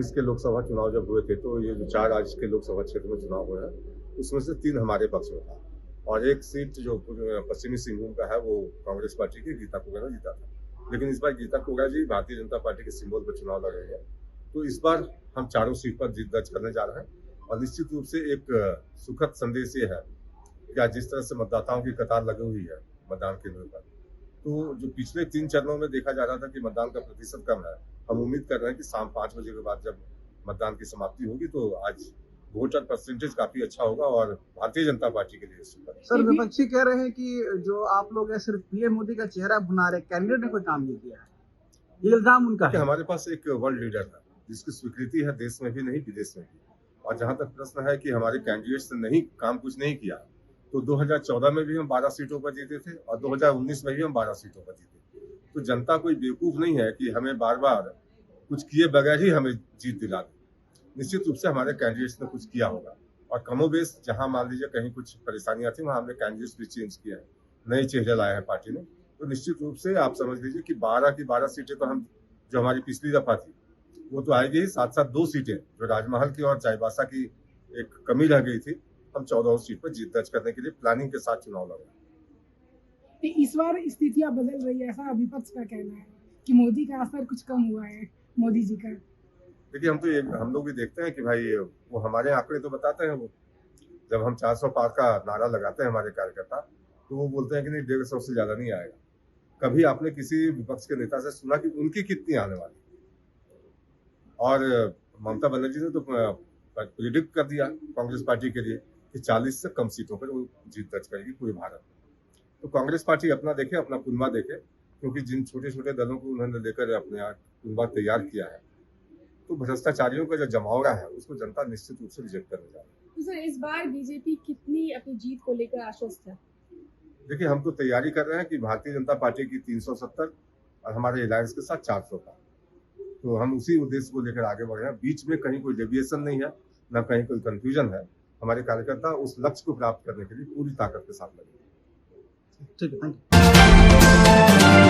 20 के लोकसभा चुनाव जब हुए थे तो ये जो 4 आज के लोकसभा क्षेत्र में चुनाव हुए हैं उसमें से 3 हमारे पक्ष में था और एक सीट जो पश्चिमी सिंहभूम का है वो कांग्रेस पार्टी की गीता कोगा ने जीता था। लेकिन इस बार गीता कोगा जी भारतीय जनता पार्टी के सिंबल पर चुनाव लड़ रहे हैं, तो इस बार हम चारों सीट पर जीत दर्ज करने जा रहे हैं और निश्चित रूप से एक सुखद संदेश ये है कि आज जिस तरह से मतदाताओं की कतार लगी हुई है मतदान केंद्र पर, तो जो पिछले 3 चरणों में देखा जा रहा था कि मतदान का प्रतिशत कम है, हम उम्मीद कर रहे हैं कि शाम 5 बजे के बाद जब मतदान की समाप्ति होगी तो आज वोटर परसेंटेज काफी अच्छा होगा और भारतीय जनता पार्टी के लिए सर विपक्षी कह रहे हैं कि जो आप लोग हैं सिर्फ पीएम मोदी का चेहरा बना रहे, कैंडिडेट ने कोई काम नहीं किया है, ये इल्जाम उनका है। हमारे पास एक वर्ल्ड लीडर है जिसकी स्वीकृति है देश में भी नहीं विदेश में भी, और जहां तक प्रश्न है कि हमारे कैंडिडेट्स ने नहीं काम कुछ नहीं किया, तो 2014 में भी हम 12 सीटों पर जीते थे और 2019 में भी हम 12 सीटों पर जीते। तो जनता कोई बेवकूफ नहीं है कि हमें बार बार कुछ किए बगैर ही हमें जीत दिला दे। निश्चित रूप से हमारे कैंडिडेट्स ने कुछ किया होगा और कमोबेश जहां मान लीजिए कहीं कुछ परेशानियां थी वहां हमने कैंडिडेट्स भी चेंज किया है, नए चेहरे लाए हैं पार्टी ने। तो निश्चित रूप से आप समझ लीजिए कि 12 की 12 सीटें तो हम जो हमारी पिछली दफा थी वो तो आएगी ही, साथ साथ 2 सीटें जो राजमहल की और चाईबासा की एक कमी रह गई थी, हम 14 सीट पर जीत दर्ज करने के लिए प्लानिंग के साथ चुनाव लड़ रहे हैं। इस बार स्थितियां बदल रही है, ऐसा विपक्ष का कहना है कि मोदी का असर कुछ कम हुआ है, मोदी जी का। देखिए हम लोग भी देखते हैं कि भाई वो हमारे आंकड़े तो बताते हैं, वो जब हम 400 पार का नारा लगाते हैं हमारे कार्यकर्ता तो वो बोलते हैं कि नहीं 150 से ज्यादा नहीं आएगा। कभी आपने किसी विपक्ष के नेता से सुना कि उनकी कितनी आने वाली? और ममता बनर्जी ने तो प्रिडिक्ट कर दिया कांग्रेस पार्टी के लिए कि 40 से कम सीटों पर वो जीत दर्ज करेगी पूरे भारत में। तो कांग्रेस पार्टी अपना देखे, अपना कुनबा देखे, क्योंकि जिन छोटे छोटे दलों को उन्होंने लेकर अपने कुनबा तैयार किया है, तो भ्रष्टाचारियों का जो जमावड़ा है उसको जनता निश्चित रूप से रिजेक्ट करने जा रही है। तो सर इस बार बीजेपी कितनी अपनी जीत को लेकर आश्वस्त है? देखिए हम तो तैयारी कर रहे हैं कि भारतीय जनता पार्टी की 370 और हमारे अलायंस के साथ 400 का, तो हम उसी उद्देश्य को लेकर आगे बढ़ रहे हैं। बीच में कहीं कोई डेविएशन नहीं है, न कहीं कोई कंफ्यूजन है। हमारे कार्यकर्ता उस लक्ष्य को प्राप्त करने के लिए पूरी ताकत के साथ लगे। ठीक है, थैंक यू।